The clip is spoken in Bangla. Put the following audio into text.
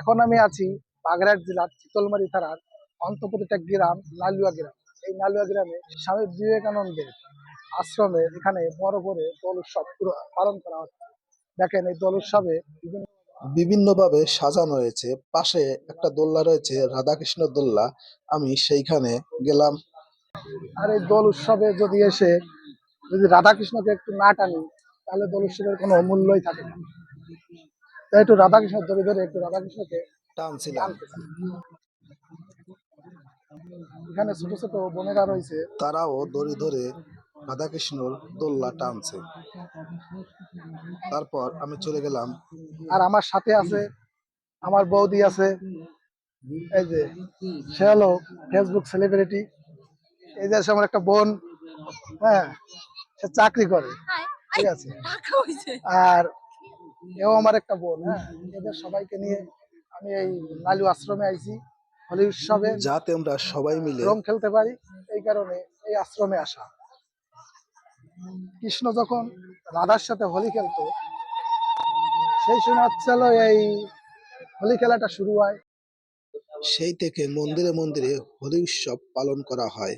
এখন আমি আছি বাগেরহাট জেলার চিতলমারী থানার অন্তর্গত একটা গ্রাম নালুয়া গ্রাম। এই নালুয়া গ্রামে স্বামী বিবেকানন্দের আশ্রমে এখানে বড় করে দোল উৎসব পালন করা হচ্ছে। দেখেন এই দোল উৎসবে বিভিন্নভাবে সাজানো হয়েছে। পাশে একটা দোলনা রয়েছে, রাধাকৃষ্ণ দোলনা। আমি সেইখানে গেলাম। আর এই দোল উৎসবে যদি রাধাকৃষ্ণকে একটু না টানি, তাহলে দোল উৎসবের কোনো মূল্যই থাকে না। তাই একটু রাধাকৃষ্ণ ধরে ধরে একটু রাধাকৃষ্ণকে টানছিলাম। এখানে ছোট ছোট বোনেরা রয়েছে, তারাও দড়ি ধরে রাধাকৃষ্ণর দোল্লা টানছে। তারপর আমি চলে গেলাম। আর আমার সাথে আছে আমার বৌদি আছে, এই যে সে হলো ফেসবুক সেলিব্রিটি। এই যে আছে আমার একটা বোন, হ্যাঁ, সে চাকরি করে, ঠিক আছে। আর এও আমার একটা বোন, হ্যাঁ। এদের সবাইকে নিয়ে আমি এই নালু আশ্রমে আইছি হোলি উৎসবে, যাতে আমরা সবাই মিলে রং খেলতে পারি। এই কারণে এই আশ্রমে আসা। কৃষ্ণ যখন রাধার সাথে হোলি খেলতো, সেই সময় হলো এই হোলি খেলাটা শুরু হয়। সেই থেকে মন্দিরে মন্দিরে হোলি উৎসব পালন করা হয়।